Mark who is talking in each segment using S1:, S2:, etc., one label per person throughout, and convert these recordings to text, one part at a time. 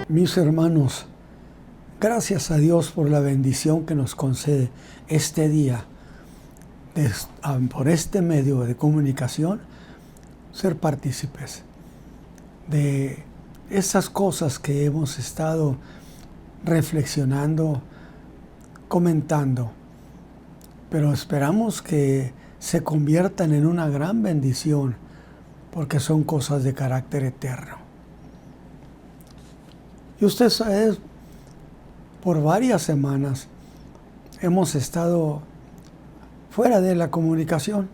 S1: Mis hermanos, gracias a Dios por la bendición que nos concede este día, por este medio de comunicación, ser partícipes de esas cosas que hemos estado reflexionando, comentando, pero esperamos que se conviertan en una gran bendición, porque son cosas de carácter eterno. Y usted sabe, por varias semanas hemos estado fuera de la comunicación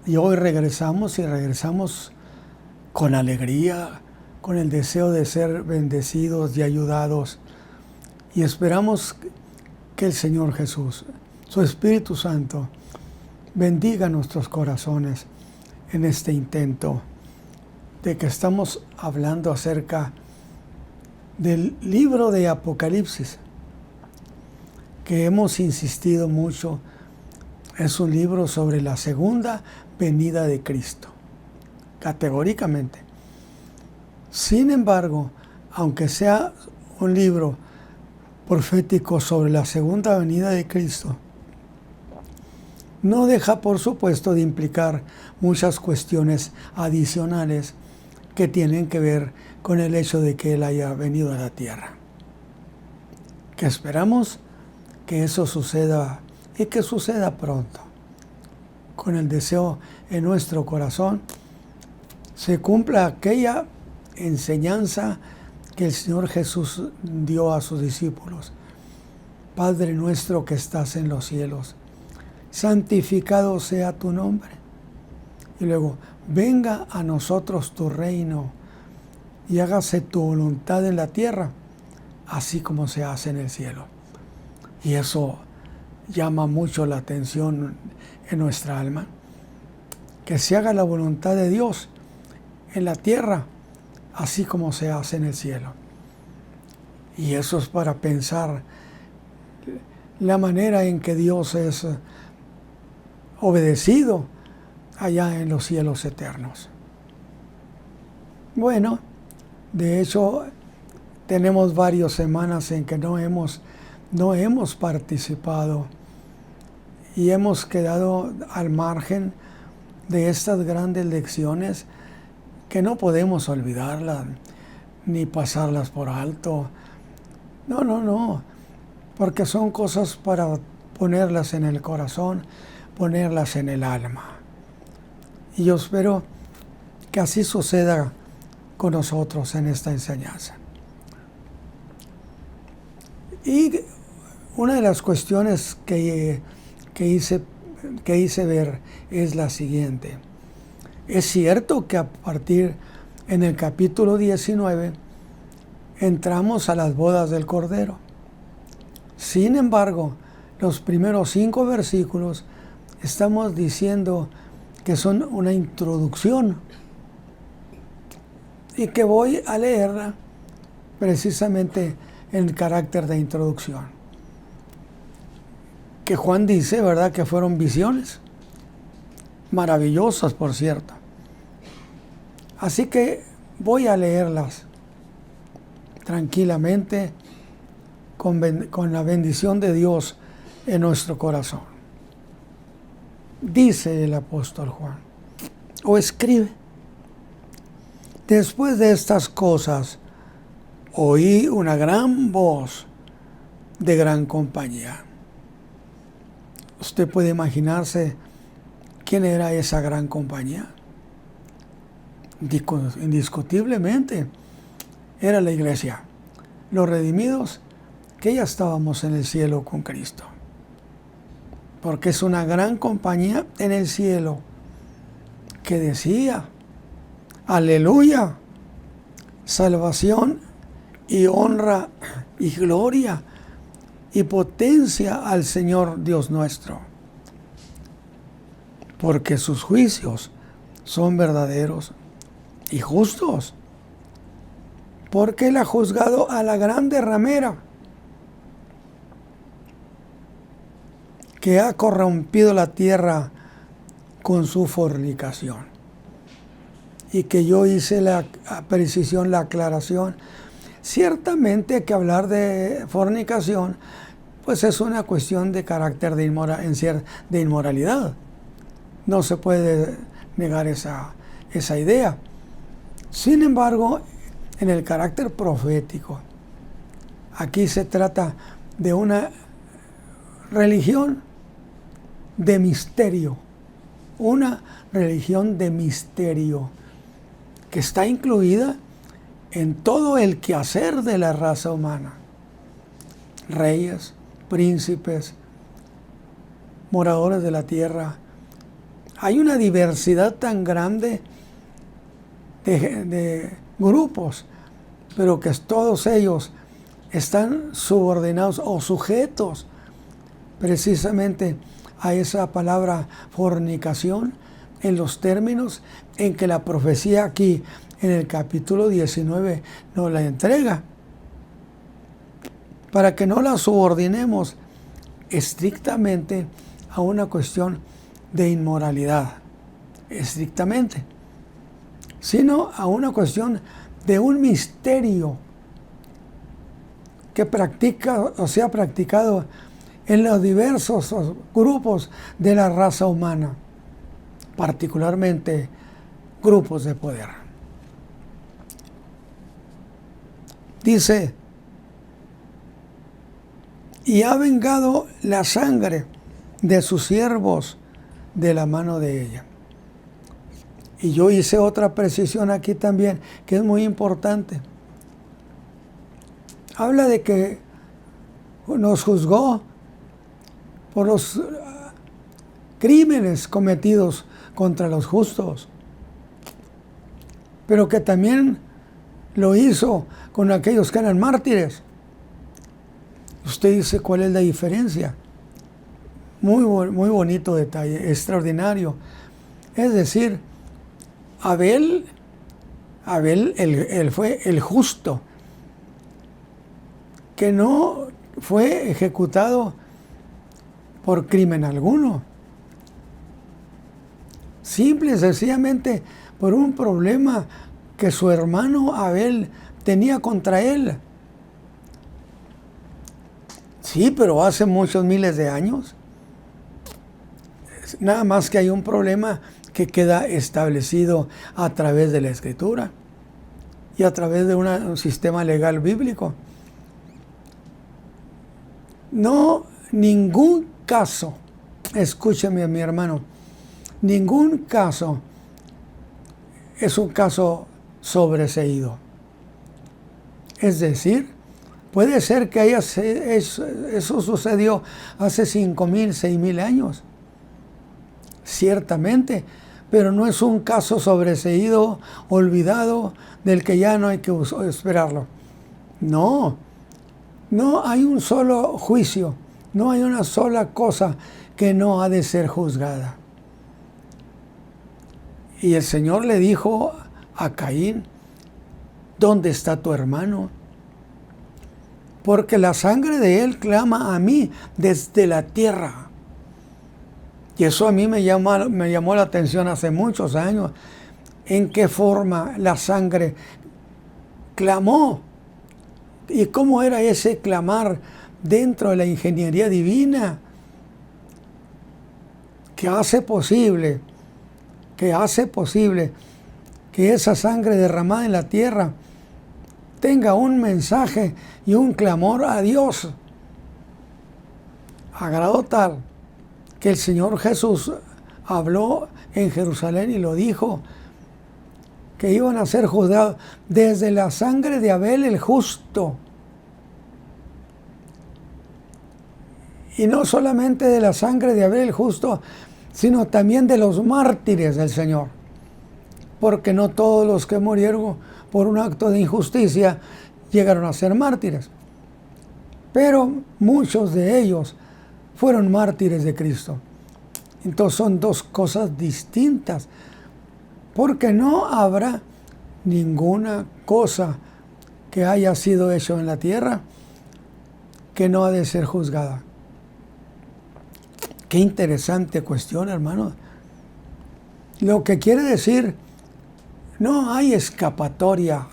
S1: y hoy regresamos con alegría, con el deseo de ser bendecidos y ayudados, y esperamos que el Señor Jesús, su Espíritu Santo, bendiga nuestros corazones en este intento de que estamos hablando acerca del libro de Apocalipsis, que hemos insistido mucho. Es un libro sobre la segunda venida de Cristo, categóricamente. Sin embargo, aunque sea un libro profético sobre la segunda venida de Cristo, no deja, por supuesto, de implicar muchas cuestiones adicionales que tienen que ver con el hecho de que Él haya venido a la tierra. Que esperamos que eso suceda y que suceda pronto. Con el deseo en nuestro corazón se cumpla aquella enseñanza que el Señor Jesús dio a sus discípulos. Padre nuestro que estás en los cielos, santificado sea tu nombre. Y luego, venga a nosotros tu reino y hágase tu voluntad en la tierra, así como se hace en el cielo. Y eso llama mucho la atención en nuestra alma. Que se haga la voluntad de Dios en la tierra, así como se hace en el cielo. Y eso es para pensar la manera en que Dios es obedecido allá en los cielos eternos. Bueno, de hecho, tenemos varias semanas en que no hemos participado y hemos quedado al margen de estas grandes lecciones que no podemos olvidarlas ni pasarlas por alto. No, porque son cosas para ponerlas en el corazón, ponerlas en el alma. Y yo espero que así suceda con nosotros en esta enseñanza. Y una de las cuestiones que hice ver es la siguiente. Es cierto que a partir en el capítulo 19 entramos a las bodas del Cordero. Sin embargo, los primeros 5 versículos estamos diciendo que son una introducción y que voy a leerla precisamente en carácter de introducción. Que Juan dice, ¿verdad?, que fueron visiones maravillosas, por cierto. Así que voy a leerlas tranquilamente con la bendición de Dios en nuestro corazón. Dice el apóstol Juan, o escribe: después de estas cosas oí una gran voz de gran compañía. Usted puede imaginarse quién era esa gran compañía. Indiscutiblemente era la iglesia, los redimidos, que ya estábamos en el cielo con Cristo. Porque es una gran compañía en el cielo que decía: aleluya, salvación y honra y gloria y potencia al Señor Dios nuestro, porque sus juicios son verdaderos y justos, porque Él ha juzgado a la grande ramera que ha corrompido la tierra con su fornicación. Y que yo hice la precisión, la aclaración, Ciertamente que hablar de fornicación, pues es una cuestión de carácter de inmoralidad. No se puede negar esa idea. Sin embargo, en el carácter profético, aquí se trata de una religión de misterio, una religión de misterio que está incluida en todo el quehacer de la raza humana. Reyes, príncipes, moradores de la tierra. Hay una diversidad tan grande de grupos, pero que todos ellos están subordinados o sujetos precisamente a esa palabra fornicación en los términos en que la profecía aquí en el capítulo 19 nos la entrega, para que no la subordinemos estrictamente a una cuestión de inmoralidad, estrictamente, sino a una cuestión de un misterio que practica o se ha practicado en los diversos grupos de la raza humana, particularmente grupos de poder. Dice, y ha vengado la sangre de sus siervos de la mano de ella. Y yo hice otra precisión aquí también, que es muy importante. Habla de que nos juzgó por los crímenes cometidos contra los justos, pero que también lo hizo con aquellos que eran mártires. Usted dice, ¿cuál es la diferencia? Muy bonito detalle, extraordinario. Es decir, Abel él fue el justo, que no fue ejecutado por crimen alguno. Simple y sencillamente por un problema que su hermano Abel tenía contra él. Sí, pero hace muchos miles de años. Nada más que hay un problema que queda establecido a través de la Escritura y a través de un sistema legal bíblico. No, ningún caso, escúcheme mi hermano, ningún caso es un caso sobreseído. Es decir, puede ser que eso sucedió hace 5,000, 6,000 años. Ciertamente, pero no es un caso sobreseído, olvidado, del que ya no hay que esperarlo. No hay un solo juicio, no hay una sola cosa que no ha de ser juzgada. Y el Señor le dijo a Caín, ¿dónde está tu hermano? Porque la sangre de él clama a mí desde la tierra. Y eso a mí me llamó la atención hace muchos años. ¿En qué forma la sangre clamó? ¿Y cómo era ese clamar dentro de la ingeniería divina? Que hace posible que esa sangre derramada en la tierra tenga un mensaje y un clamor a Dios. A grado tal que el Señor Jesús habló en Jerusalén y lo dijo, que iban a ser juzgados desde la sangre de Abel el justo. Y no solamente de la sangre de Abel el justo, sino también de los mártires del Señor. Porque no todos los que murieron por un acto de injusticia llegaron a ser mártires. Pero muchos de ellos fueron mártires de Cristo. Entonces son dos cosas distintas, porque no habrá ninguna cosa que haya sido hecho en la tierra que no ha de ser juzgada. Qué interesante cuestión, hermano. Lo que quiere decir, no hay escapatoria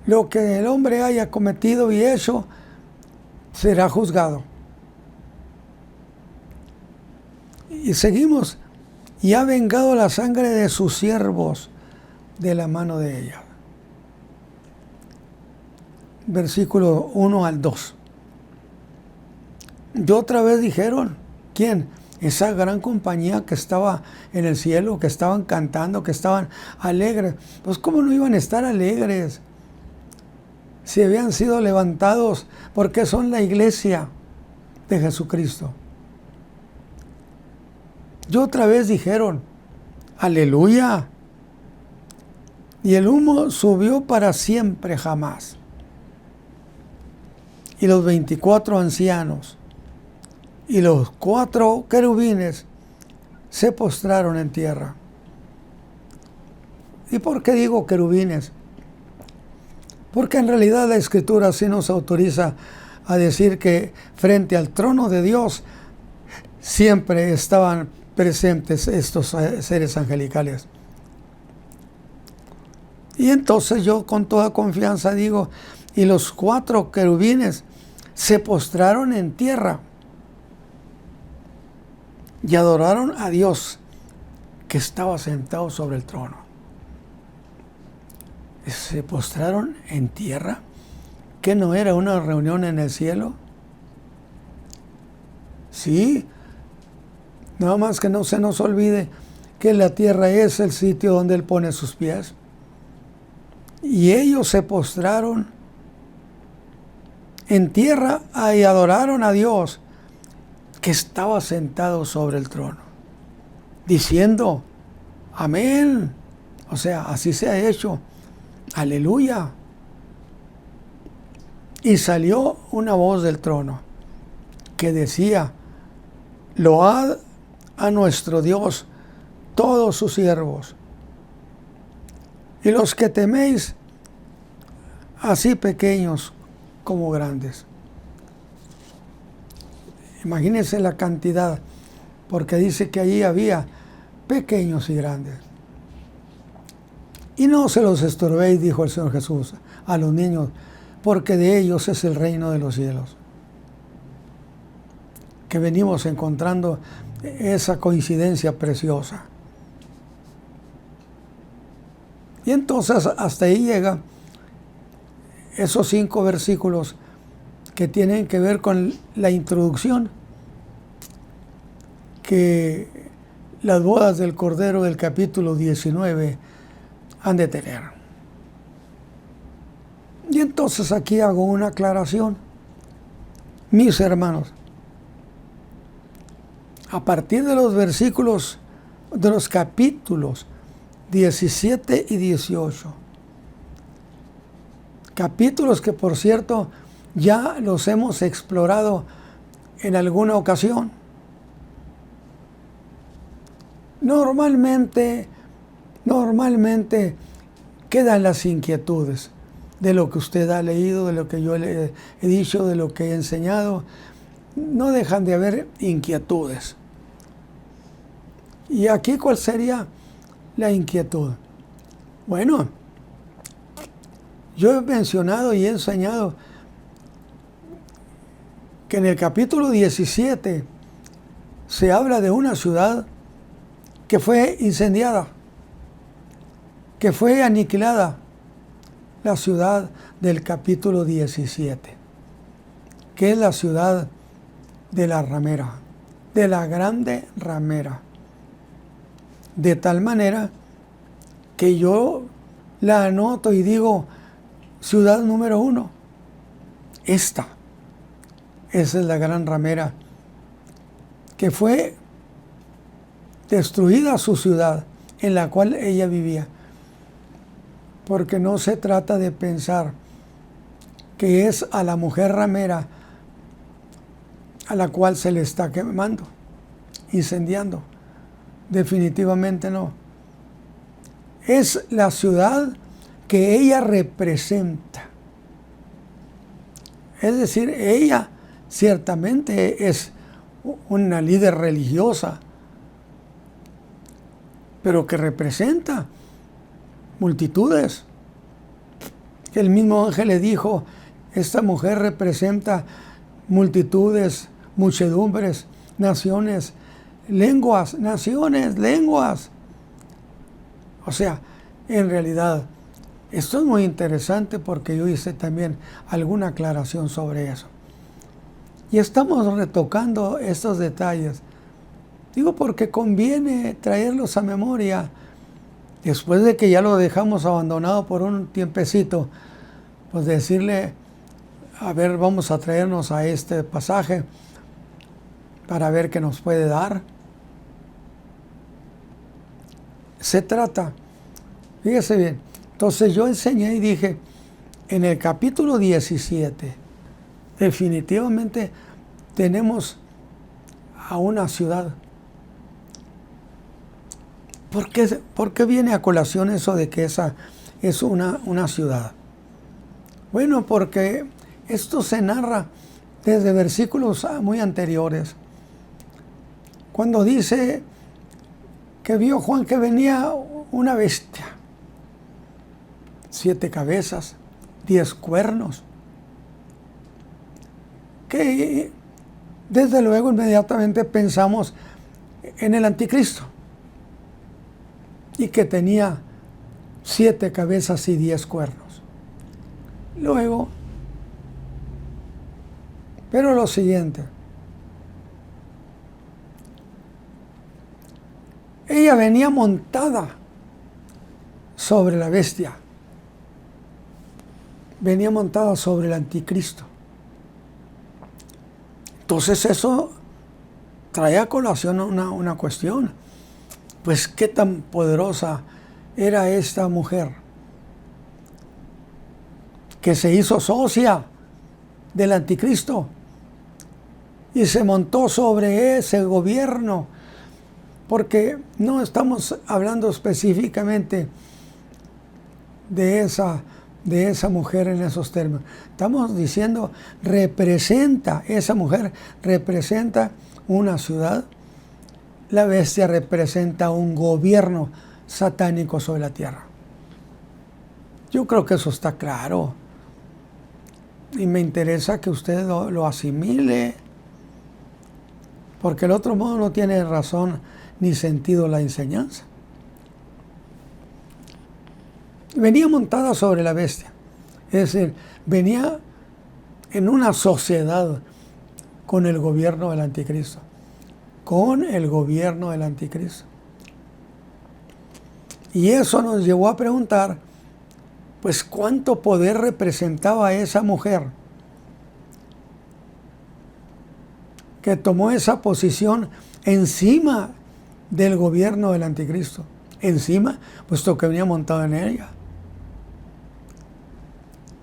S1: lo que el hombre haya cometido y hecho será juzgado. Y seguimos. Y ha vengado la sangre de sus siervos de la mano de ella. Versículo 1 al 2. Y otra vez dijeron, ¿quién? Esa gran compañía que estaba en el cielo, que estaban cantando, que estaban alegres. Pues ¿cómo no iban a estar alegres? Si habían sido levantados, porque son la iglesia de Jesucristo. Y otra vez dijeron, aleluya. Y el humo subió para siempre jamás. Y los 24 ancianos y los 4 querubines se postraron en tierra. ¿Y por qué digo querubines? Porque en realidad la Escritura sí nos autoriza a decir que frente al trono de Dios siempre estaban presentes estos seres angelicales. Y entonces yo con toda confianza digo, y los 4 querubines se postraron en tierra y adoraron a Dios que estaba sentado sobre el trono. Se postraron en tierra, que no era una reunión en el cielo. Sí, nada más que no se nos olvide que la tierra es el sitio donde Él pone sus pies. Y ellos se postraron en tierra y adoraron a Dios que estaba sentado sobre el trono, diciendo, amén. O sea, así se ha hecho. Aleluya. Y salió una voz del trono que decía, load a nuestro Dios todos sus siervos, y los que teméis, así pequeños como grandes. Imagínense la cantidad, porque dice que allí había pequeños y grandes. Y no se los estorbéis, dijo el Señor Jesús a los niños, porque de ellos es el reino de los cielos. Que venimos encontrando esa coincidencia preciosa. Y entonces hasta ahí llega esos 5 versículos que tienen que ver con la introducción que las bodas del Cordero del capítulo 19 han de tener. Y entonces aquí hago una aclaración. Mis hermanos, a partir de los versículos, de los capítulos 17 y 18, capítulos que por cierto ya los hemos explorado en alguna ocasión. Normalmente quedan las inquietudes de lo que usted ha leído, de lo que yo le he dicho, de lo que he enseñado. No dejan de haber inquietudes. ¿Y aquí cuál sería la inquietud? Bueno, yo he mencionado y he enseñado que en el capítulo 17 se habla de una ciudad que fue incendiada, que fue aniquilada, la ciudad del capítulo 17, que es la ciudad de la ramera, de la grande ramera. De tal manera que yo la anoto y digo, ciudad número 1, esa es la gran ramera, que fue destruida su ciudad en la cual ella vivía. Porque no se trata de pensar que es a la mujer ramera a la cual se le está quemando, incendiando. Definitivamente no. Es la ciudad que ella representa. Es decir, ella ciertamente es una líder religiosa, pero que representa multitudes que el mismo ángel le dijo, esta mujer representa multitudes, muchedumbres, naciones, lenguas, naciones, lenguas. O sea, en realidad, esto es muy interesante porque yo hice también alguna aclaración sobre eso. Y estamos retocando estos detalles. Digo porque conviene traerlos a memoria después de que ya lo dejamos abandonado por un tiempecito, pues decirle, a ver, vamos a traernos a este pasaje para ver qué nos puede dar. Se trata, fíjese bien, entonces yo enseñé y dije, en el capítulo 17, definitivamente tenemos a una ciudad. ¿Por qué viene a colación eso de que esa es una ciudad? Bueno, porque esto se narra desde versículos muy anteriores. Cuando dice que vio Juan que venía una bestia, 7 cabezas, 10 cuernos, que desde luego inmediatamente pensamos en el anticristo, y que tenía 7 cabezas y 10 cuernos. Luego, pero lo siguiente, ella venía montada sobre la bestia, venía montada sobre el anticristo. Entonces eso trae a colación una cuestión. Pues qué tan poderosa era esta mujer que se hizo socia del anticristo y se montó sobre ese gobierno, porque no estamos hablando específicamente de esa mujer en esos términos. Estamos diciendo, esa mujer representa una ciudad. La bestia representa un gobierno satánico sobre la tierra. Yo creo que eso está claro. Y me interesa que usted lo asimile. Porque el otro modo no tiene razón ni sentido la enseñanza. Venía montada sobre la bestia. Es decir, venía en una sociedad con el gobierno del anticristo. Con el gobierno del anticristo. Y eso nos llevó a preguntar, pues, ¿cuánto poder representaba esa mujer que tomó esa posición encima del gobierno del anticristo? Encima, puesto que venía montado en ella.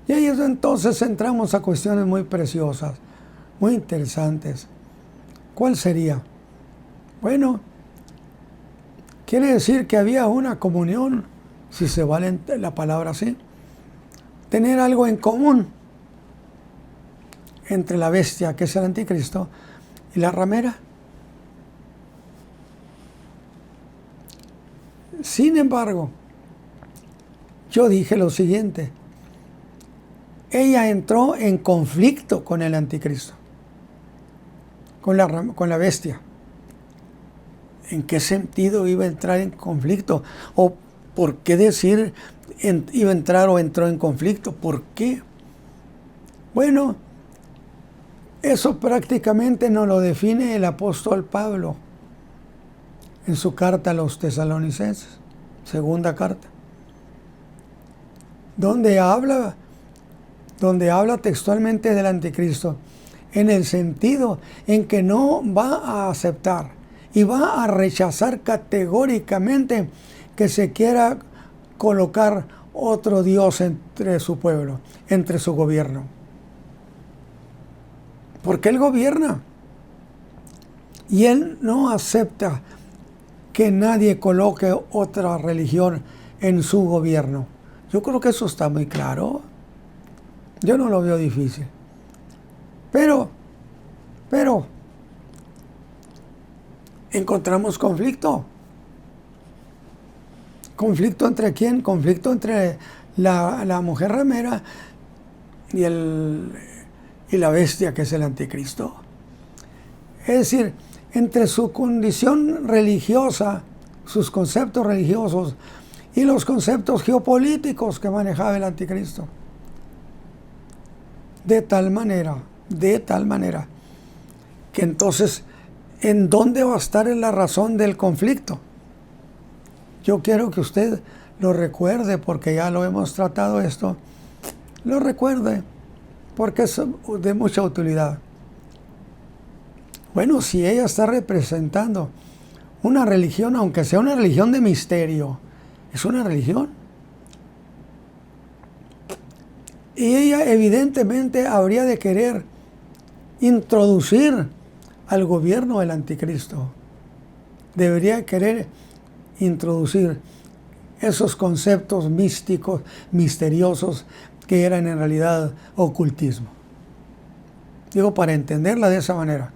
S1: Y ahí entonces entramos a cuestiones muy preciosas, muy interesantes. ¿Cuál sería? Bueno, quiere decir que había una comunión, si se vale la palabra así, tener algo en común entre la bestia, que es el anticristo, y la ramera. Sin embargo, yo dije lo siguiente, ella entró en conflicto con el anticristo, con la bestia. ¿En qué sentido iba a entrar en conflicto? ¿O por qué decir iba a entrar o entró en conflicto? ¿Por qué? Bueno, eso prácticamente nos lo define el apóstol Pablo en su carta a los tesalonicenses, segunda carta, donde habla textualmente del anticristo, en el sentido en que no va a aceptar y va a rechazar categóricamente que se quiera colocar otro Dios entre su pueblo, entre su gobierno. Porque Él gobierna. Y Él no acepta que nadie coloque otra religión en su gobierno. Yo creo que eso está muy claro. Yo no lo veo difícil. Pero, encontramos conflicto. ¿Conflicto entre quién? Conflicto entre la mujer ramera y la bestia que es el anticristo. Es decir, entre su condición religiosa, sus conceptos religiosos y los conceptos geopolíticos que manejaba el anticristo. De tal manera, que entonces, ¿en dónde va a estar la razón del conflicto? Yo quiero que usted lo recuerde, porque ya lo hemos tratado esto. Lo recuerde, porque es de mucha utilidad. Bueno, si ella está representando una religión, aunque sea una religión de misterio, es una religión. Y ella evidentemente habría de querer introducir al gobierno del anticristo. Debería querer introducir esos conceptos místicos, misteriosos, que eran en realidad ocultismo. Digo, para entenderla de esa manera.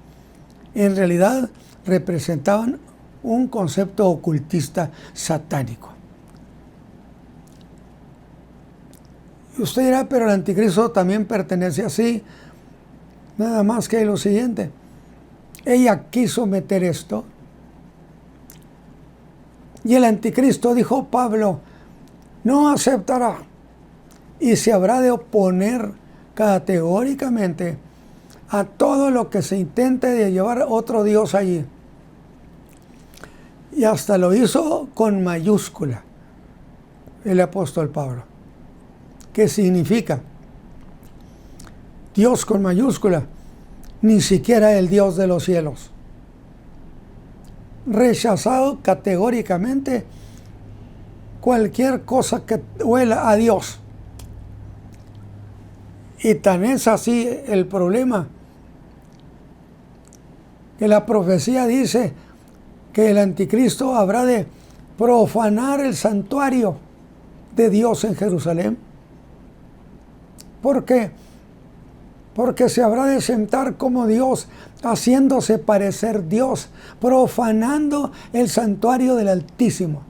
S1: En realidad representaban un concepto ocultista satánico. Y usted dirá, pero el anticristo también pertenece así. Nada más que lo siguiente. Ella quiso meter esto. Y el anticristo, dijo Pablo, no aceptará. Y se habrá de oponer categóricamente a todo lo que se intente de llevar otro Dios allí. Y hasta lo hizo con mayúscula el apóstol Pablo. ¿Qué significa? Dios con mayúscula, ni siquiera el Dios de los cielos. Rechazado categóricamente cualquier cosa que huela a Dios. Y tan es así el problema que la profecía dice que el anticristo habrá de profanar el santuario de Dios en Jerusalén. ¿Por qué? Porque se habrá de sentar como Dios, haciéndose parecer Dios, profanando el santuario del Altísimo.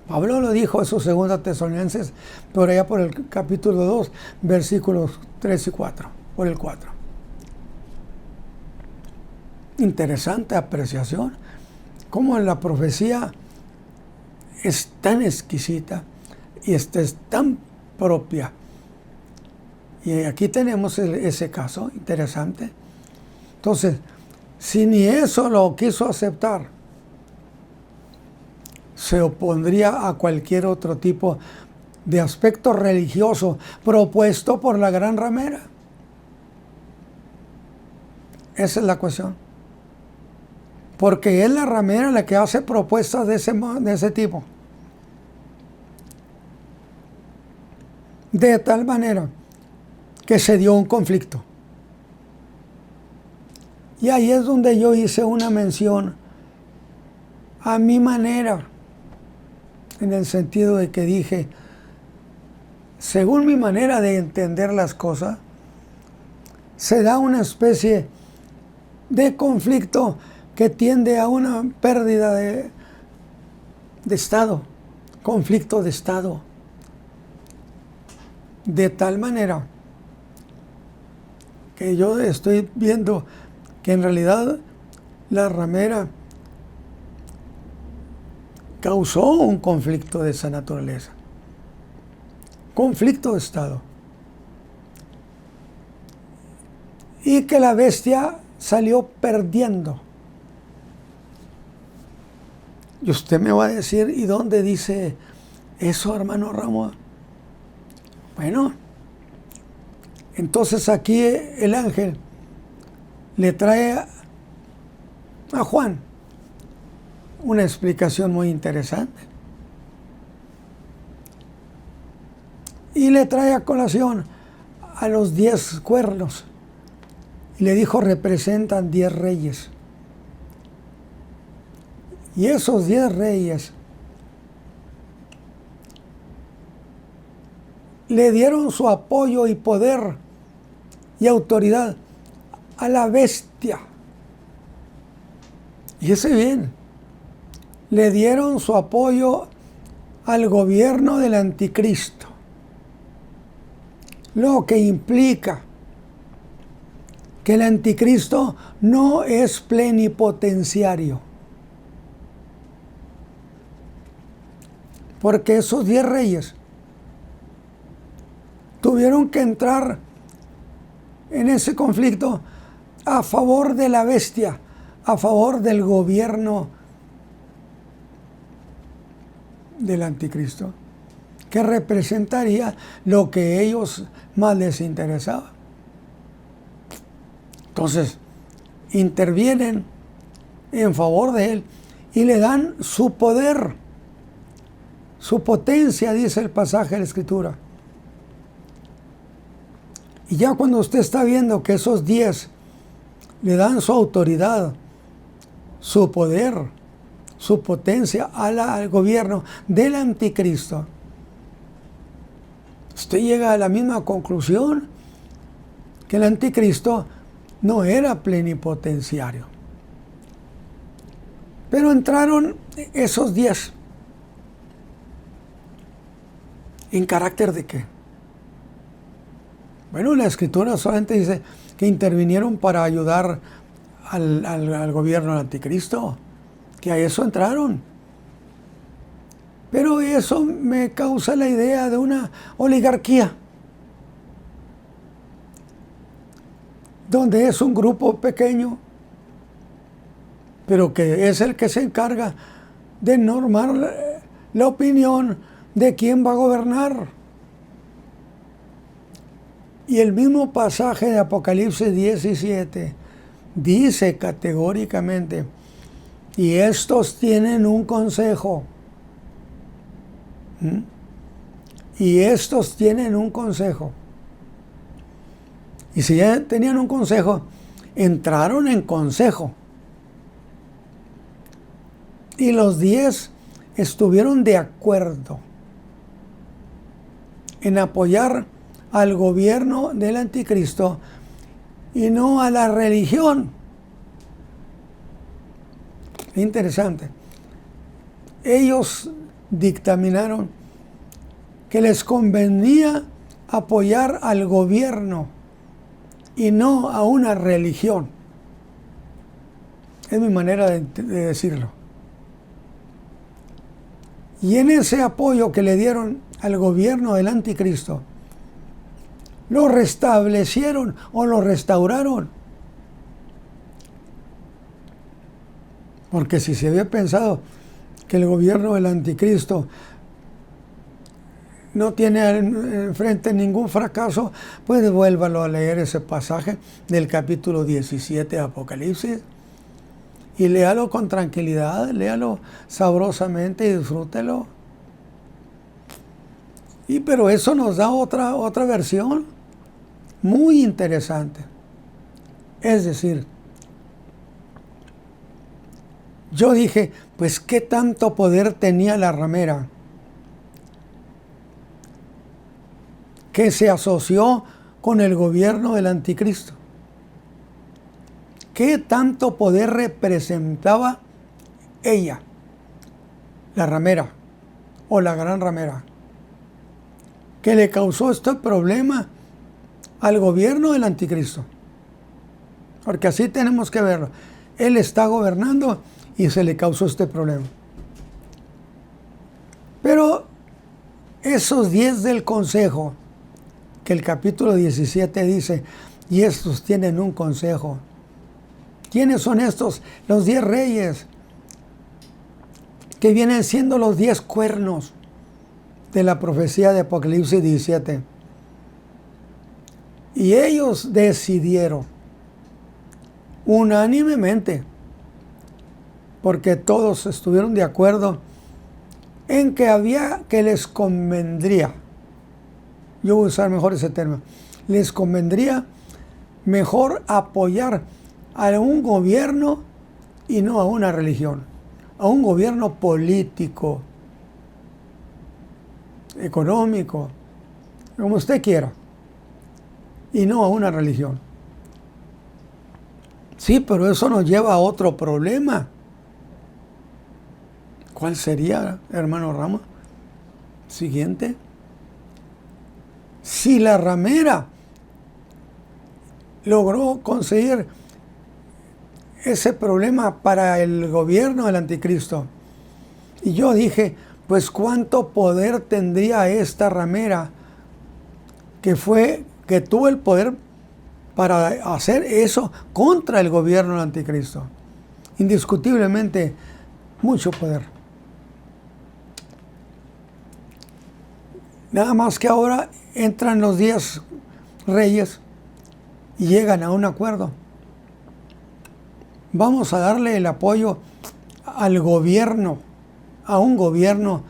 S1: Pablo lo dijo en su 2 Tesalonicenses, por allá por el capítulo 2, versículos 3 y 4, por el 4. Interesante apreciación, cómo la profecía es tan exquisita y es tan propia. Y aquí tenemos ese caso interesante. Entonces, si ni eso lo quiso aceptar, se opondría a cualquier otro tipo de aspecto religioso propuesto por la gran ramera. Esa es la cuestión. Porque es la ramera la que hace propuestas de ese tipo. De tal manera que se dio un conflicto. Y ahí es donde yo hice una mención a mi manera, en el sentido de que dije, según mi manera de entender las cosas, se da una especie de conflicto que tiende a una pérdida de Estado, conflicto de Estado. De tal manera que yo estoy viendo que en realidad la ramera causó un conflicto de esa naturaleza. Conflicto de Estado. Y que la bestia salió perdiendo. Y usted me va a decir, ¿y dónde dice eso, hermano Ramos? Bueno, entonces aquí el ángel le trae a Juan una explicación muy interesante. Y le trae a colación a los 10 cuernos. Y le dijo, representan 10 reyes. Y esos 10 reyes le dieron su apoyo y poder y autoridad a la bestia. Y ese bien, le dieron su apoyo al gobierno del anticristo. lo que implica que el anticristo no es plenipotenciario. Porque esos 10 reyes tuvieron que entrar en ese conflicto a favor de la bestia, a favor del gobierno del anticristo, que representaría lo que a ellos más les interesaba. Entonces, intervienen en favor de él y le dan su poder, su potencia, dice el pasaje de la Escritura. Y ya cuando usted está viendo que esos 10 le dan su autoridad, su poder, su potencia al gobierno del anticristo, usted llega a la misma conclusión, que el anticristo no era plenipotenciario. Pero entraron esos 10. ¿En carácter de qué? Bueno, la Escritura solamente dice que intervinieron para ayudar al gobierno del anticristo, que a eso entraron. Pero eso me causa la idea de una oligarquía, donde es un grupo pequeño, pero que es el que se encarga de normar la opinión de quién va a gobernar. Y el mismo pasaje de Apocalipsis 17 dice categóricamente, y estos tienen un consejo. Y estos tienen un consejo. Y si ya tenían un consejo, entraron en consejo. Y los 10 estuvieron de acuerdo en apoyar al gobierno del anticristo y no a la religión. Interesante. Ellos dictaminaron que les convenía apoyar al gobierno y no a una religión. Es mi manera de decirlo. Y en ese apoyo que le dieron al gobierno del anticristo, lo restablecieron o lo restauraron. Porque si se había pensado que el gobierno del anticristo no tiene enfrente ningún fracaso, pues vuélvalo a leer ese pasaje del capítulo 17 de Apocalipsis y léalo con tranquilidad, léalo sabrosamente y disfrútelo. Pero eso nos da otra versión muy interesante. Es decir, yo dije, pues qué tanto poder tenía la ramera que se asoció con el gobierno del anticristo. ¿Qué tanto poder representaba ella, la ramera o la gran ramera, que le causó este problema al gobierno del anticristo? Porque así tenemos que verlo. Él está gobernando y se le causó este problema. Pero esos 10 del consejo, que el capítulo 17 dice, y estos tienen un consejo. ¿Quiénes son estos? Los 10 reyes, que vienen siendo los 10 cuernos de la profecía de Apocalipsis 17. Y ellos decidieron unánimemente, porque todos estuvieron de acuerdo en que les convendría, yo voy a usar mejor ese término, les convendría mejor apoyar a un gobierno y no a una religión, a un gobierno político, económico, como usted quiera, y no a una religión. Sí, pero eso nos lleva a otro problema. ¿Cuál sería, hermano Ramos? Siguiente. si la ramera logró conseguir ese problema para el gobierno del anticristo, y yo dije, pues cuánto poder tendría esta ramera que tuvo el poder para hacer eso contra el gobierno del anticristo. Indiscutiblemente, mucho poder. Nada más que ahora entran los 10 reyes y llegan a un acuerdo. Vamos a darle el apoyo al gobierno, a un gobierno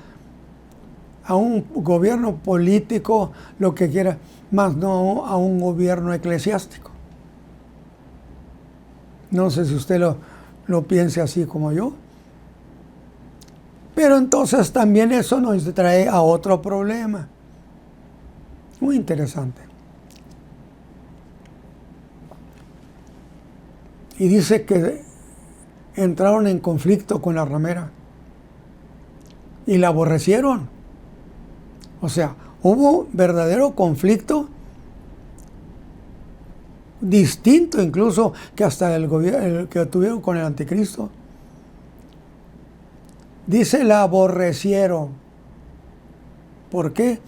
S1: político, lo que quiera, más no a un gobierno eclesiástico. No sé si usted lo piense así como yo. Pero entonces también eso nos trae a otro problema. Muy interesante. Y dice que entraron en conflicto con la ramera y la aborrecieron. O sea, hubo verdadero conflicto, distinto incluso que hasta el gobierno que tuvieron con el anticristo. Dice, la aborrecieron. ¿Por qué?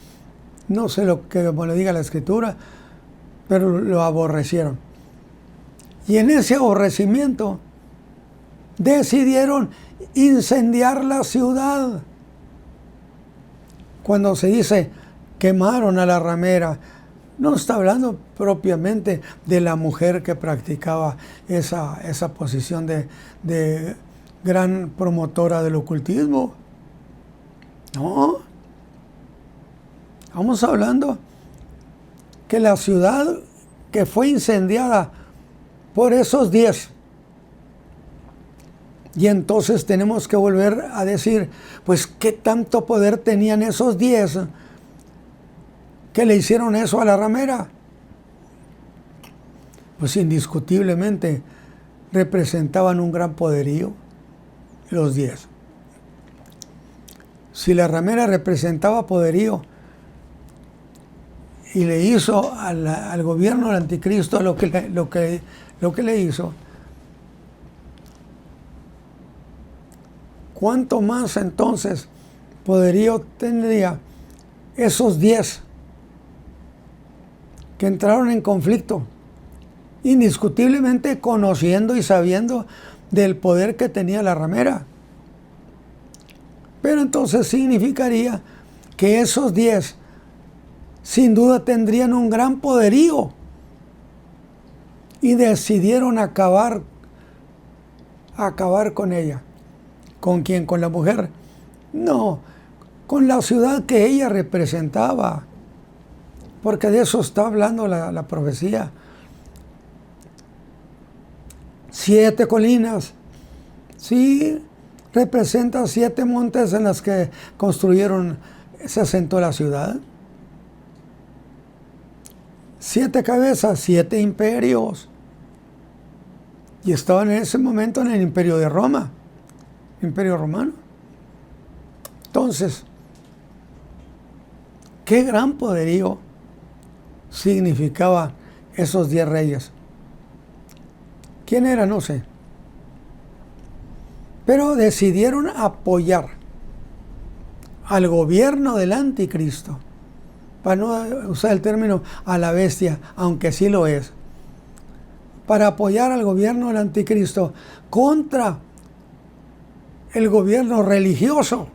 S1: No sé lo que le diga la escritura, pero lo aborrecieron. Y en ese aborrecimiento decidieron incendiar la ciudad. Cuando se dice quemaron a la ramera, no está hablando propiamente de la mujer que practicaba esa posición de gran promotora del ocultismo. No. Estamos hablando que la ciudad que fue incendiada por esos 10. Y entonces tenemos que volver a decir, pues, ¿qué tanto poder tenían esos 10 que le hicieron eso a la ramera? Pues indiscutiblemente representaban un gran poderío, los 10. Si la ramera representaba poderío y le hizo al gobierno del anticristo lo que le hizo, ¿cuánto más entonces poderío tendría esos 10 que entraron en conflicto, indiscutiblemente conociendo y sabiendo del poder que tenía la ramera? Pero entonces significaría que esos 10 sin duda tendrían un gran poderío y decidieron acabar con ella. ¿Con quién? ¿Con la mujer? No, con la ciudad que ella representaba, porque de eso está hablando la profecía. 7 colinas, sí, representa 7 montes en las que se asentó la ciudad. 7 cabezas, 7 imperios. Y estaban en ese momento en el imperio de Roma, imperio romano. Entonces, qué gran poderío significaba esos 10 reyes. ¿Quién era? No sé. Pero decidieron apoyar al gobierno del anticristo, para no usar el término a la bestia, aunque sí lo es, para apoyar al gobierno del anticristo contra el gobierno religioso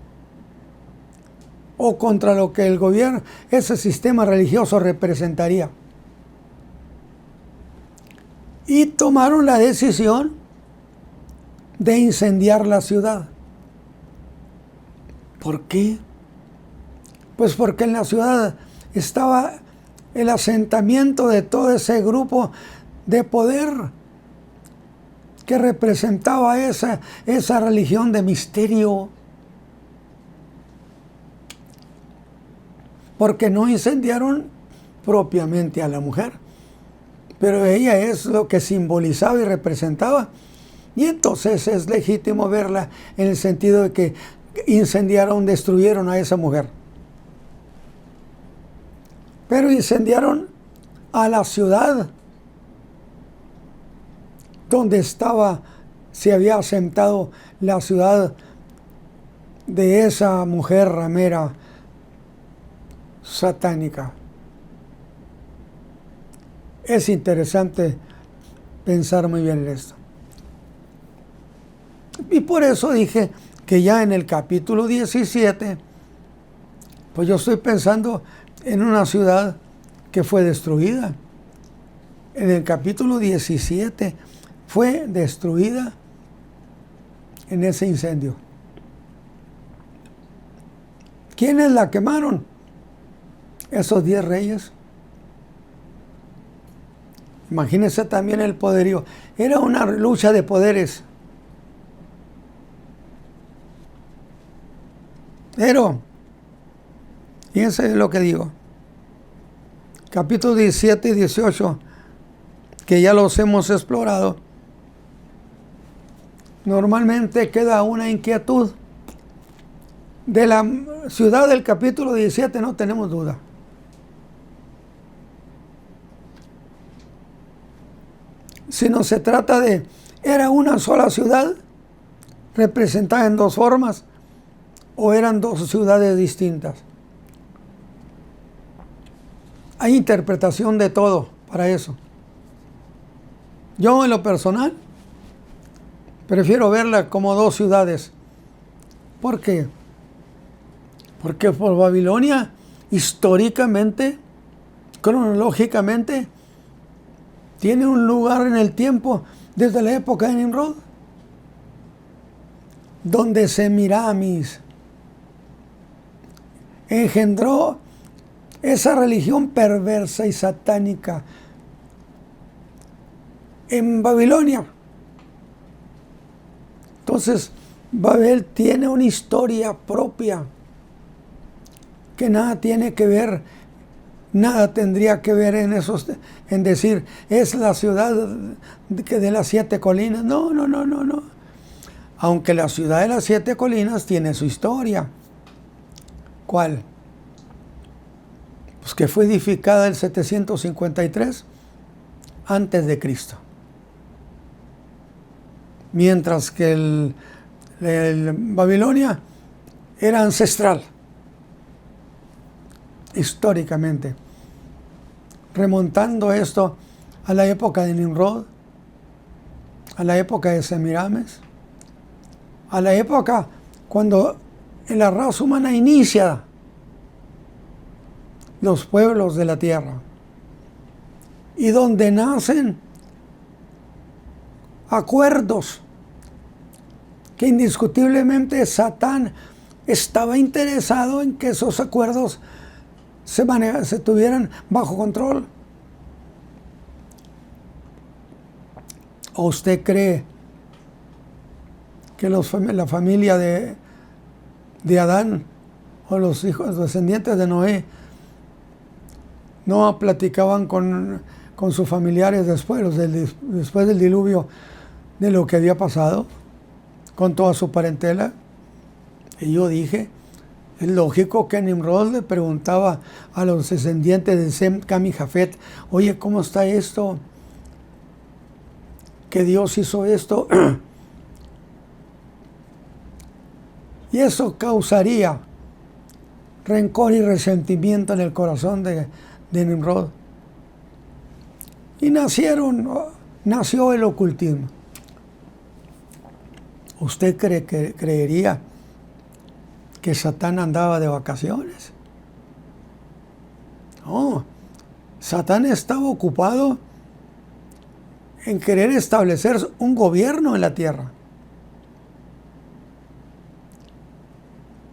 S1: o contra lo que el gobierno, ese sistema religioso representaría. Y tomaron la decisión de incendiar la ciudad. ¿Por qué? Pues porque en la ciudad estaba el asentamiento de todo ese grupo de poder que representaba esa religión de misterio. Porque no incendiaron propiamente a la mujer, pero ella es lo que simbolizaba y representaba. Y entonces es legítimo verla en el sentido de que incendiaron, destruyeron a esa mujer. Pero incendiaron a la ciudad donde se había asentado la ciudad de esa mujer ramera satánica. Es interesante pensar muy bien en esto. Y por eso dije que ya en el capítulo 17, pues yo estoy pensando en una ciudad que fue destruida. En el capítulo 17 fue destruida en ese incendio. ¿Quiénes la quemaron? Esos 10 reyes. Imagínense también el poderío. Era una lucha de poderes. Pero, fíjense lo que digo. Capítulo 17 y 18, que ya los hemos explorado, normalmente queda una inquietud. De la ciudad del capítulo 17 no tenemos duda. Si no se trata de, ¿era una sola ciudad representada en dos formas o eran dos ciudades distintas? Hay interpretación de todo para eso. Yo en lo personal prefiero verla como dos ciudades. ¿Por qué? Porque por Babilonia, históricamente, cronológicamente, tiene un lugar en el tiempo desde la época de Nimrod, donde Semiramis engendró esa religión perversa y satánica en Babilonia. Entonces, Babel tiene una historia propia que nada tiene que ver, nada tendría que ver en decir, es la ciudad de las 7 colinas. No. Aunque la ciudad de las 7 colinas tiene su historia. ¿Cuál? Pues que fue edificada en 753 antes de Cristo. Mientras que el Babilonia era ancestral, históricamente. Remontando esto a la época de Nimrod, a la época de Semiramis, a la época cuando la raza humana inicia los pueblos de la tierra y donde nacen acuerdos que indiscutiblemente Satán estaba interesado en que esos acuerdos se tuvieran bajo control. ¿O usted cree que la familia de Adán o los hijos descendientes de Noé no platicaban con sus familiares después del diluvio de lo que había pasado con toda su parentela? Y yo dije, es lógico que Nimrod le preguntaba a los descendientes de Sem, Cam y Jafet, oye, ¿cómo está esto? Que Dios hizo esto. Y eso causaría rencor y resentimiento en el corazón de Nimrod. Y nació el ocultismo. ¿Usted creería que Satán andaba de vacaciones? No, Satán estaba ocupado en querer establecer un gobierno en la tierra.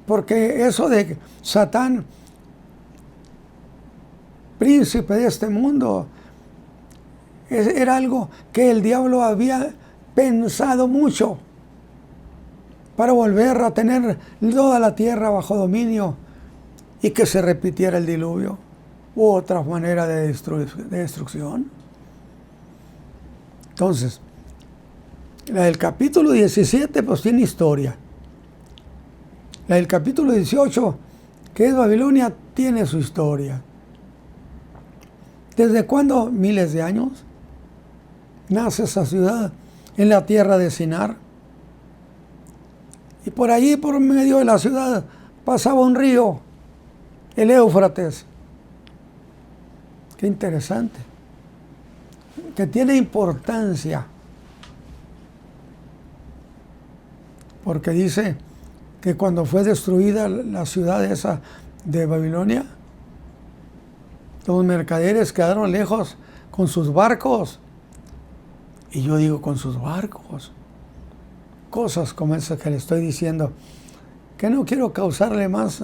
S1: Porque eso de Satán, príncipe de este mundo, era algo que el diablo había pensado mucho para volver a tener toda la tierra bajo dominio y que se repitiera el diluvio u otra manera de destrucción. Entonces, la del capítulo 17 pues tiene historia. La del capítulo 18, que es Babilonia, tiene su historia. ¿Desde cuándo? Miles de años. Nace esa ciudad en la tierra de Sinar. Y por allí, por medio de la ciudad, pasaba un río, el Éufrates. Qué interesante. Que tiene importancia. Porque dice que cuando fue destruida la ciudad esa de Babilonia, los mercaderes quedaron lejos con sus barcos. Y yo digo, con sus barcos. Cosas como esas que le estoy diciendo, que no quiero causarle más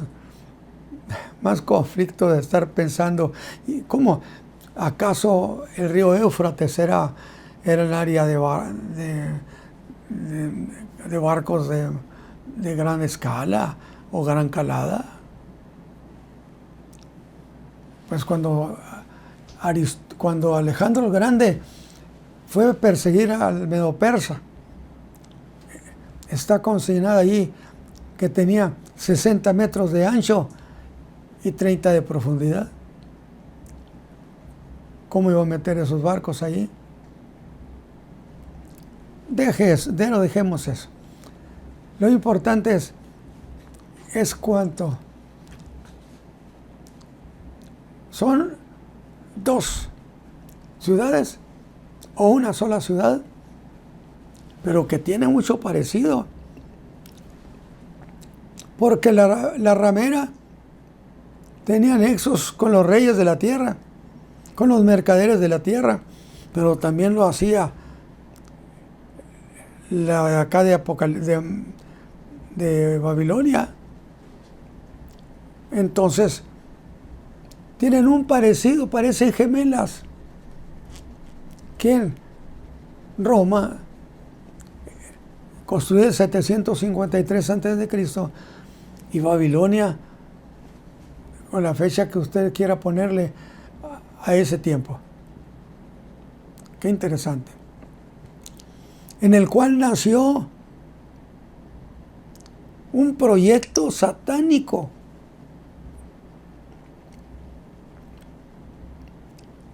S1: conflicto de estar pensando, ¿cómo acaso el río Éufrates era el área de barcos de gran escala o gran calada? Pues cuando Alejandro el Grande fue a perseguir al Medo-Persa, está consignada allí que tenía 60 metros de ancho y 30 de profundidad. ¿Cómo iba a meter esos barcos allí? Dejemos eso. Lo importante es cuánto. Son dos ciudades o una sola ciudad, pero que tiene mucho parecido. Porque la ramera tenía nexos con los reyes de la tierra, con los mercaderes de la tierra, pero también lo hacía la de acá de Babilonia. Entonces, tienen un parecido, parecen gemelas. ¿Quién? Roma, construida en 753 a.C., y Babilonia, con la fecha que usted quiera ponerle a ese tiempo. Qué interesante. En el cual nació un proyecto satánico,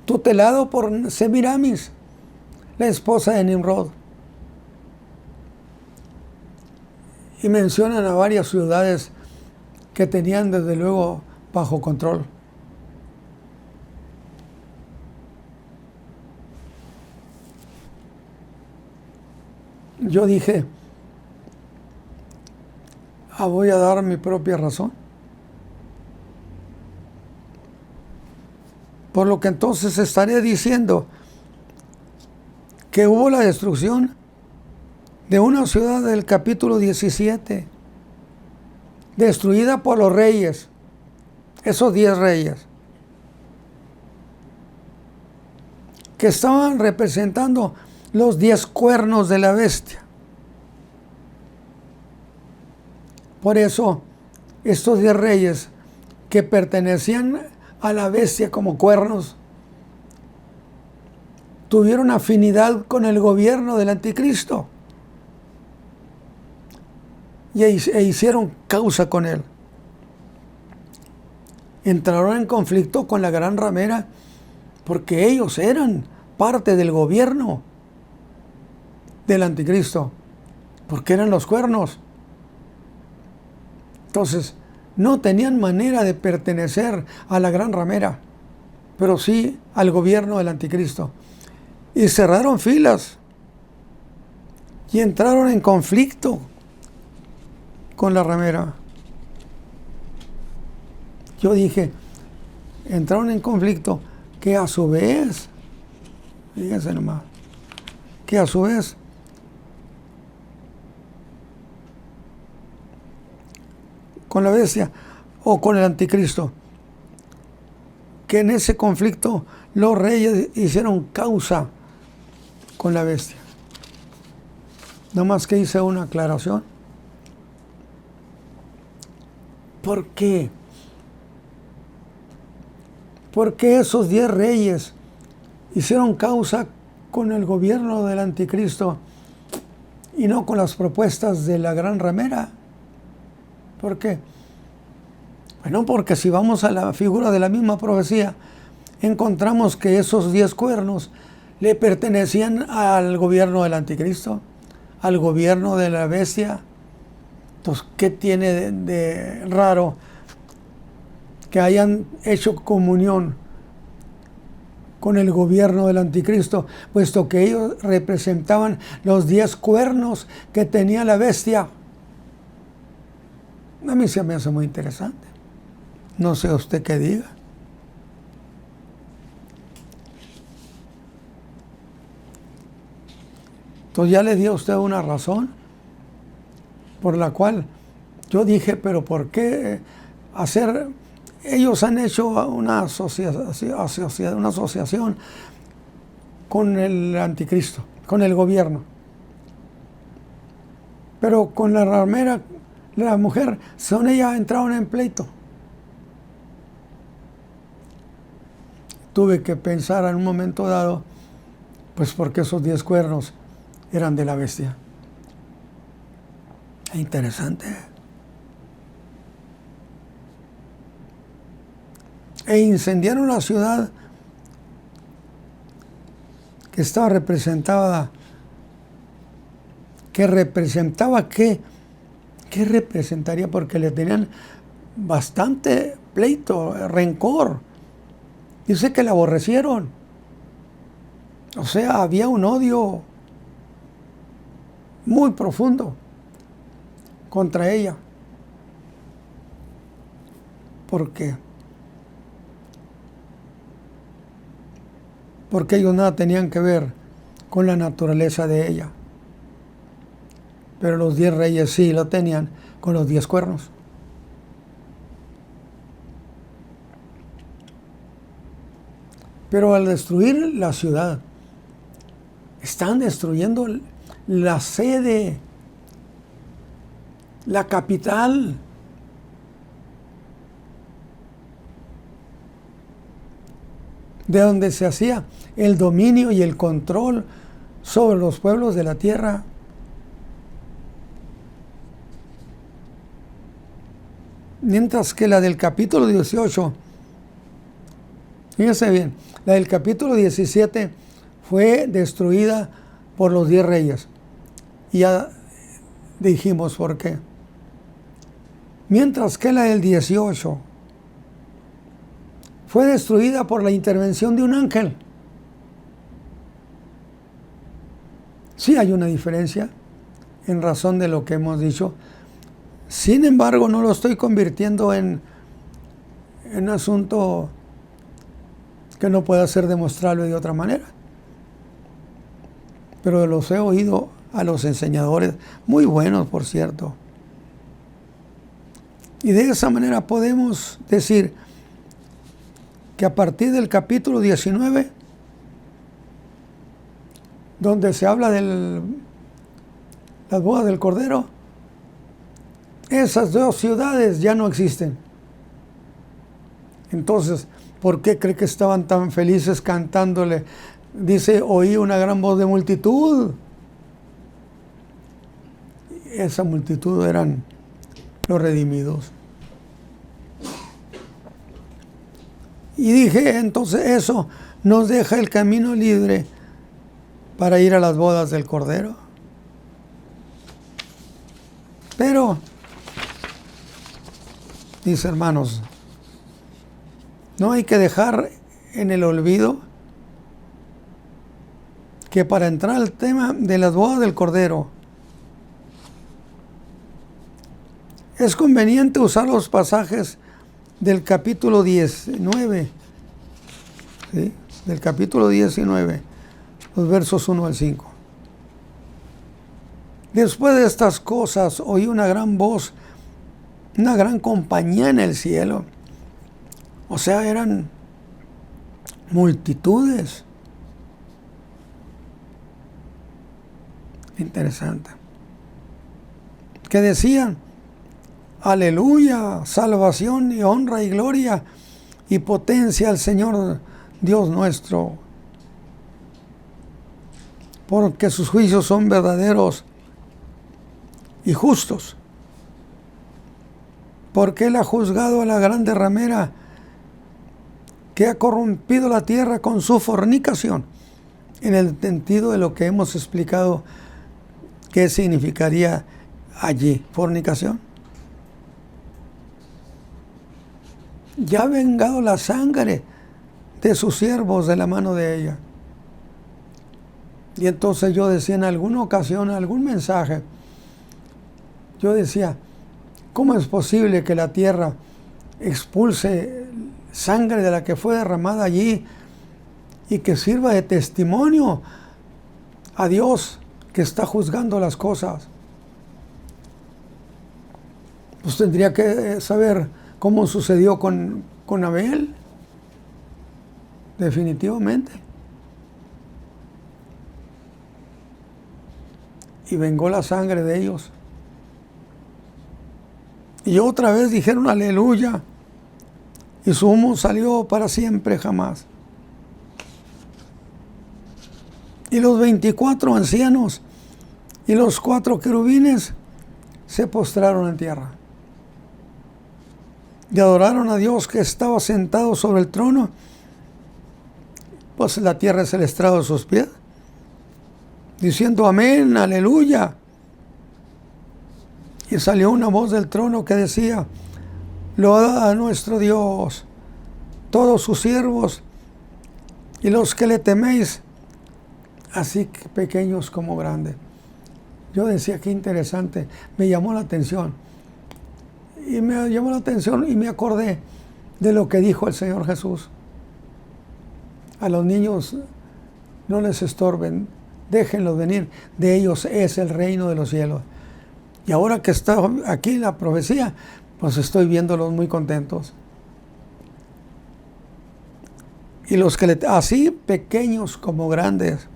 S1: tutelado por Semiramis, la esposa de Nimrod. Y mencionan a varias ciudades que tenían desde luego bajo control. Yo dije, voy a dar mi propia razón. Por lo que entonces estaré diciendo que hubo la destrucción de una ciudad del capítulo 17, destruida por los reyes, esos 10 reyes, que estaban representando los 10 cuernos de la bestia. Por eso, estos 10 reyes que pertenecían a la bestia como cuernos, tuvieron afinidad con el gobierno del anticristo e hicieron causa con él. Entraron en conflicto con la gran ramera porque ellos eran parte del gobierno del anticristo, porque eran los cuernos. Entonces, no tenían manera de pertenecer a la gran ramera, pero sí al gobierno del anticristo. Y cerraron filas y entraron en conflicto con la ramera. Yo dije, entraron en conflicto que a su vez, fíjense nomás, que a su vez con la bestia o con el anticristo, que en ese conflicto los reyes hicieron causa con la bestia. Nada más que hice una aclaración. ¿Por qué? ¿Por qué esos 10 reyes hicieron causa con el gobierno del anticristo y no con las propuestas de la gran ramera? ¿Por qué? Bueno, porque si vamos a la figura de la misma profecía, encontramos que esos 10 cuernos le pertenecían al gobierno del anticristo, al gobierno de la bestia. Entonces, ¿qué tiene de raro que hayan hecho comunión con el gobierno del anticristo, puesto que ellos representaban los 10 cuernos que tenía la bestia? A mí se me hace muy interesante. No sé usted qué diga. Entonces ya le dio a usted una razón por la cual yo dije, pero ¿por qué hacer? Ellos han hecho una asociación con el anticristo, con el gobierno. Pero con la ramera, la mujer, son ellas entraron en pleito. Tuve que pensar en un momento dado, pues porque esos 10 cuernos eran de la bestia. Interesante. E incendiaron la ciudad que estaba representada. ¿Qué representaba qué? ¿Qué representaría? Porque le tenían bastante pleito, rencor. Dice que la aborrecieron. O sea, había un odio muy profundo contra ella. ¿Por qué? Porque ellos nada tenían que ver con la naturaleza de ella. Pero los 10 reyes sí lo tenían con los 10 cuernos. Pero al destruir la ciudad, están destruyendo la sede, la capital. De donde se hacía el dominio y el control sobre los pueblos de la tierra. Mientras que la del capítulo 18, fíjense bien, la del capítulo 17 fue destruida por los 10 reyes. Y ya dijimos por qué. Mientras que la del 18 fue destruida por la intervención de un ángel. Sí hay una diferencia en razón de lo que hemos dicho. Sin embargo, no lo estoy convirtiendo en un asunto que no pueda ser demostrable de otra manera. Pero los he oído a los enseñadores, muy buenos por cierto. Y de esa manera podemos decir que a partir del capítulo 19, donde se habla de las bodas del Cordero, esas 2 ciudades ya no existen. Entonces, ¿por qué cree que estaban tan felices cantándole? Dice, oí una gran voz de multitud. Esa multitud eran los redimidos. Y dije, entonces eso nos deja el camino libre para ir a las bodas del Cordero. Pero, mis hermanos, no hay que dejar en el olvido que para entrar al tema de las bodas del Cordero es conveniente usar los pasajes del capítulo 19, ¿sí? Del capítulo 19, los versos 1 al 5. Después de estas cosas oí una gran voz, una gran compañía en el cielo. O sea, eran multitudes. Interesante. Que decían, aleluya, salvación y honra y gloria y potencia al Señor Dios nuestro, porque sus juicios son verdaderos y justos, porque Él ha juzgado a la grande ramera que ha corrompido la tierra con su fornicación, en el sentido de lo que hemos explicado, qué significaría allí, fornicación. Ya ha vengado la sangre de sus siervos de la mano de ella. Y entonces yo decía en alguna ocasión, algún mensaje, yo decía, ¿cómo es posible que la tierra expulse sangre de la que fue derramada allí y que sirva de testimonio a Dios que está juzgando las cosas? Pues tendría que saber cómo sucedió con Abel, definitivamente. Y vengó la sangre de ellos. Y otra vez dijeron aleluya. Y su humo salió para siempre jamás. Y los 24 ancianos y los 4 querubines se postraron en tierra. Y adoraron a Dios que estaba sentado sobre el trono. Pues la tierra es el estrado de sus pies. Diciendo amén, aleluya. Y salió una voz del trono que decía, load a nuestro Dios, todos sus siervos y los que le teméis, así que pequeños como grandes. Yo decía, qué interesante, me llamó la atención. Y me llamó la atención y me acordé de lo que dijo el Señor Jesús. A los niños no les estorben, déjenlos venir, de ellos es el reino de los cielos. Y ahora que está aquí la profecía, pues estoy viéndolos muy contentos. Y los que así pequeños como grandes.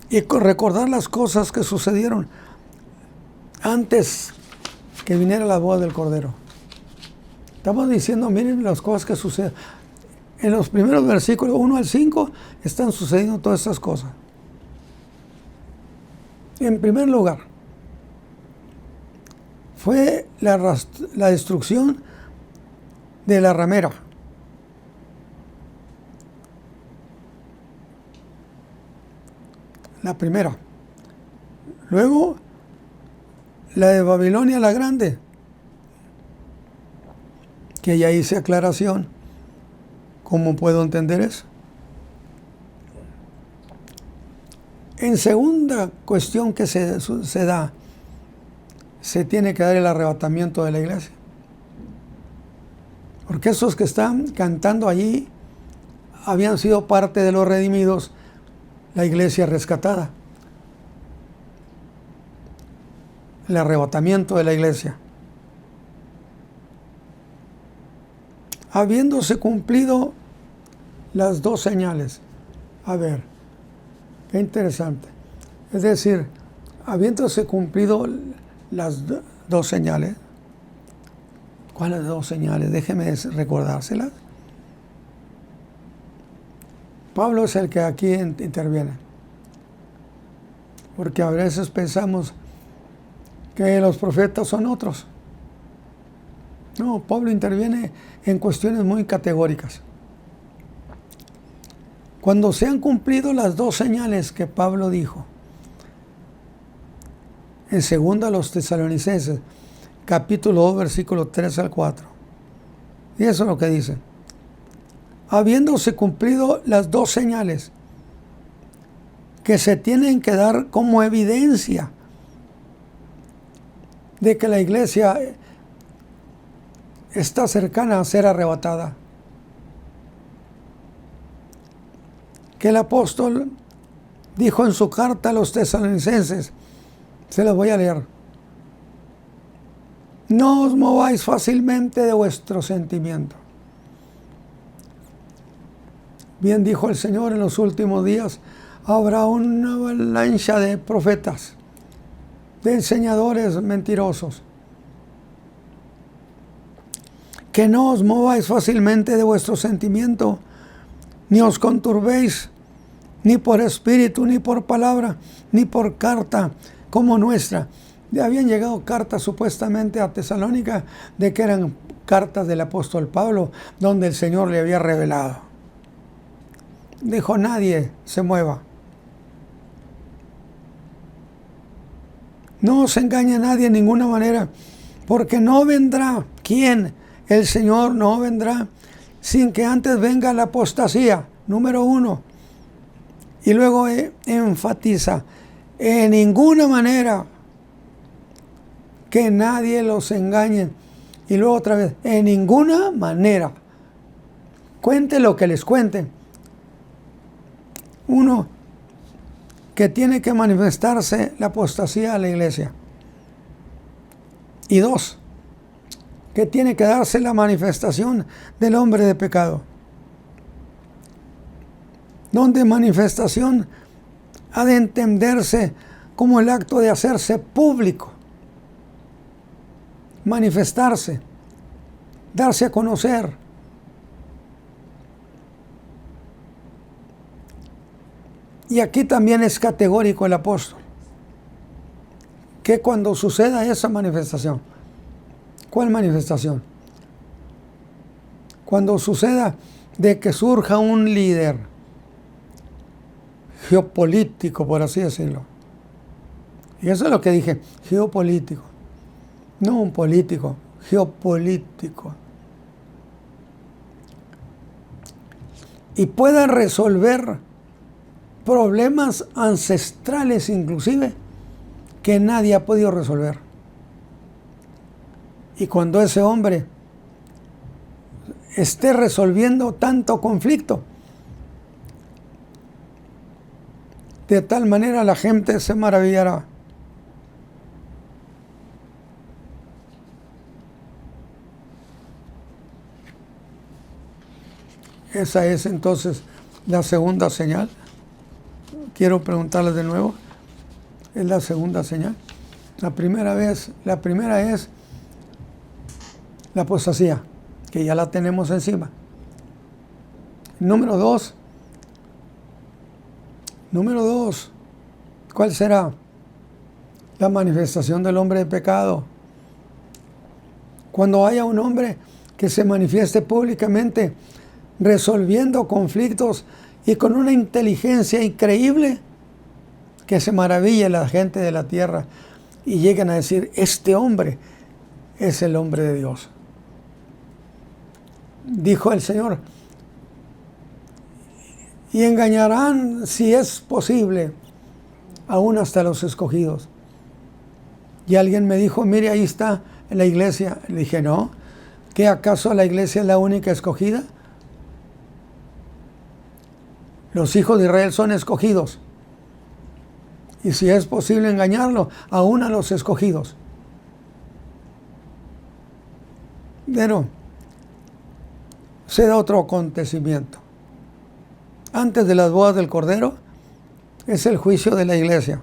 S1: Y recordar las cosas que sucedieron antes que viniera la boda del Cordero. Estamos diciendo, miren las cosas que suceden. En los primeros versículos 1 al 5 están sucediendo todas estas cosas. En primer lugar, fue la destrucción de la ramera. La primera. Luego, la de Babilonia la Grande, que ya hice aclaración. ¿Cómo puedo entender eso? En segunda cuestión que se da, se tiene que dar el arrebatamiento de la iglesia. Porque esos que están cantando allí habían sido parte de los redimidos, la iglesia rescatada. El arrebatamiento de la iglesia. Habiéndose cumplido las 2 señales. A ver, qué interesante. Es decir, habiéndose cumplido las 2 señales. ¿Cuáles 2 señales? Déjeme recordárselas. Pablo es el que aquí interviene. Porque a veces pensamos que los profetas son otros. No, Pablo interviene en cuestiones muy categóricas. Cuando se han cumplido las 2 señales que Pablo dijo, en 2 a los Tesalonicenses, capítulo 2, versículo 3 al 4. Y eso es lo que dice. Habiéndose cumplido las 2 señales que se tienen que dar como evidencia de que la iglesia está cercana a ser arrebatada. Que el apóstol dijo en su carta a los tesalonicenses, se las voy a leer. No os mováis fácilmente de vuestro sentimiento. Bien dijo el Señor, en los últimos días habrá una avalancha de profetas, de enseñadores mentirosos. Que no os mováis fácilmente de vuestro sentimiento, ni os conturbéis, ni por espíritu, ni por palabra, ni por carta como nuestra. Ya habían llegado cartas supuestamente a Tesalónica de que eran cartas del apóstol Pablo, donde el Señor le había revelado. Dijo: nadie se mueva. No se engañe a nadie en ninguna manera, porque no vendrá. ¿Quién? El Señor no vendrá sin que antes venga la apostasía, número 1. Y luego enfatiza: en ninguna manera que nadie los engañe. Y luego otra vez: en ninguna manera. Cuente lo que les cuente. 1, que tiene que manifestarse la apostasía a la iglesia. Y 2, que tiene que darse la manifestación del hombre de pecado. Donde manifestación ha de entenderse como el acto de hacerse público, manifestarse, darse a conocer. Y aquí también es categórico el apóstol, que cuando suceda esa manifestación, ¿cuál manifestación? Cuando suceda de que surja un líder geopolítico, por así decirlo. Y eso es lo que dije, geopolítico. No un político, geopolítico. Y pueda resolver problemas ancestrales inclusive que nadie ha podido resolver. Y cuando ese hombre esté resolviendo tanto conflicto, de tal manera la gente se maravillará. Esa es entonces la segunda señal. Quiero preguntarles de nuevo. Es la segunda señal. La primera es la apostasía, que ya la tenemos encima. Número 2, ¿cuál será? La manifestación del hombre de pecado. Cuando haya un hombre que se manifieste públicamente, resolviendo conflictos y con una inteligencia increíble, que se maraville la gente de la tierra y lleguen a decir: este hombre es el hombre de Dios. Dijo el Señor: y engañarán, si es posible, aún hasta los escogidos. Y alguien me dijo: mire, ahí está en la iglesia. Le dije: no, ¿qué acaso la iglesia es la única escogida? Los hijos de Israel son escogidos. Y si es posible engañarlo, aún a los escogidos. Pero se da otro acontecimiento. Antes de las bodas del Cordero es el juicio de la iglesia.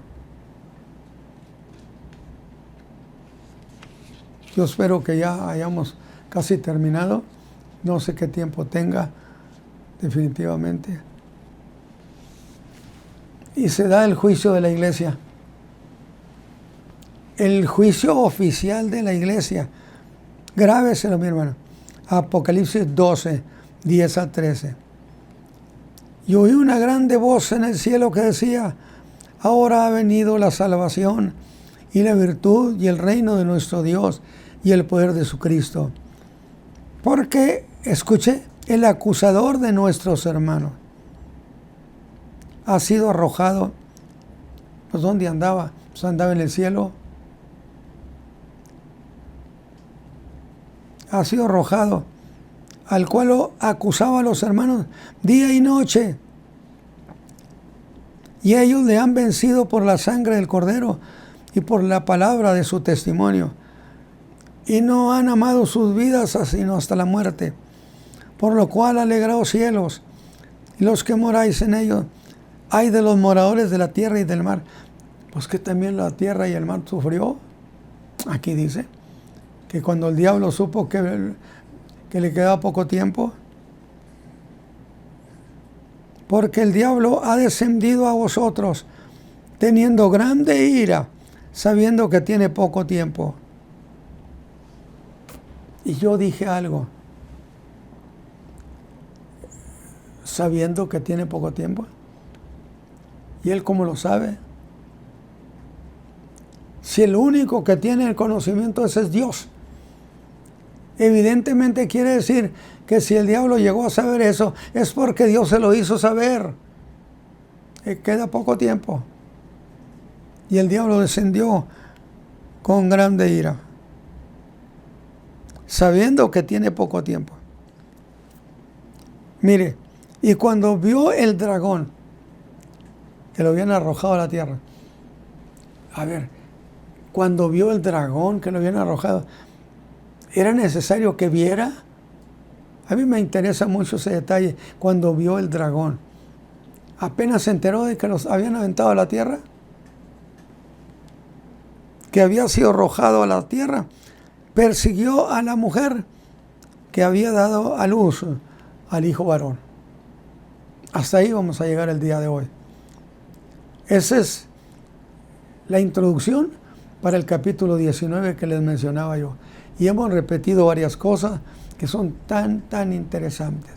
S1: Yo espero que ya hayamos casi terminado. No sé qué tiempo tenga, definitivamente. Y se da el juicio de la iglesia. El juicio oficial de la iglesia. Grábeselo, mi hermano. Apocalipsis 12, 10 a 13. Y oí una grande voz en el cielo que decía: ahora ha venido la salvación y la virtud y el reino de nuestro Dios y el poder de su Cristo. Porque, escuche, el acusador de nuestros hermanos ha sido arrojado. Pues ¿dónde andaba? Pues andaba en el cielo. Ha sido arrojado, al cual acusaba a los hermanos día y noche. Y ellos le han vencido por la sangre del Cordero y por la palabra de su testimonio. Y no han amado sus vidas sino hasta la muerte. Por lo cual alegraos cielos, y los que moráis en ellos. Ay de los moradores de la tierra y del mar. Pues que también la tierra y el mar sufrió. Aquí dice que cuando el diablo supo que le quedaba poco tiempo, porque el diablo ha descendido a vosotros, teniendo grande ira, sabiendo que tiene poco tiempo. Y yo dije algo, sabiendo que tiene poco tiempo. ¿Y él cómo lo sabe? Si el único que tiene el conocimiento ese es Dios. Evidentemente quiere decir que si el diablo llegó a saber eso, es porque Dios se lo hizo saber. Queda poco tiempo. Y el diablo descendió con grande ira, sabiendo que tiene poco tiempo. Mire, y cuando vio el dragón, que lo habían arrojado a la tierra. A ver, cuando vio el dragón que lo habían arrojado, ¿era necesario que viera? A mí me interesa mucho ese detalle. Cuando vio el dragón, apenas se enteró de que los habían aventado a la tierra, que había sido arrojado a la tierra, persiguió a la mujer que había dado a luz al hijo varón. Hasta ahí vamos a llegar el día de hoy. Esa es la introducción para el capítulo 19 que les mencionaba yo. Y hemos repetido varias cosas que son tan interesantes.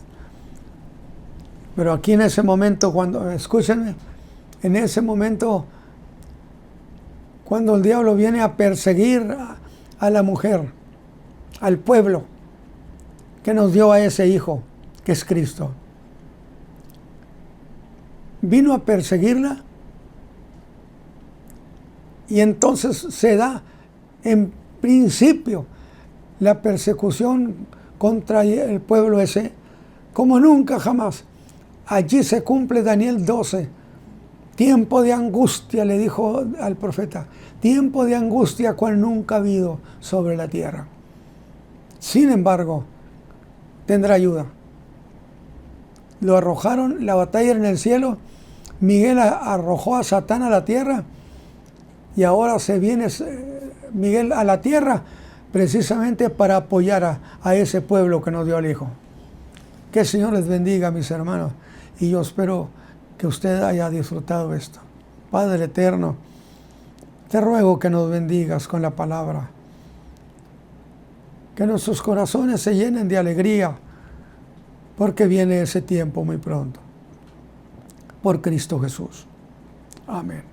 S1: Pero aquí en ese momento, escúchenme, en ese momento, cuando el diablo viene a perseguir a la mujer, al pueblo que nos dio a ese hijo, que es Cristo, vino a perseguirla. Y entonces se da, en principio, la persecución contra el pueblo ese, como nunca jamás. Allí se cumple Daniel 12. Tiempo de angustia, le dijo al profeta. Tiempo de angustia cual nunca ha habido sobre la tierra. Sin embargo, tendrá ayuda. Lo arrojaron, la batalla en el cielo. Miguel arrojó a Satán a la tierra. Y ahora se viene Miguel a la tierra precisamente para apoyar a ese pueblo que nos dio al Hijo. Que el Señor les bendiga, mis hermanos. Y yo espero que usted haya disfrutado esto. Padre eterno, te ruego que nos bendigas con la palabra. Que nuestros corazones se llenen de alegría, porque viene ese tiempo muy pronto. Por Cristo Jesús. Amén.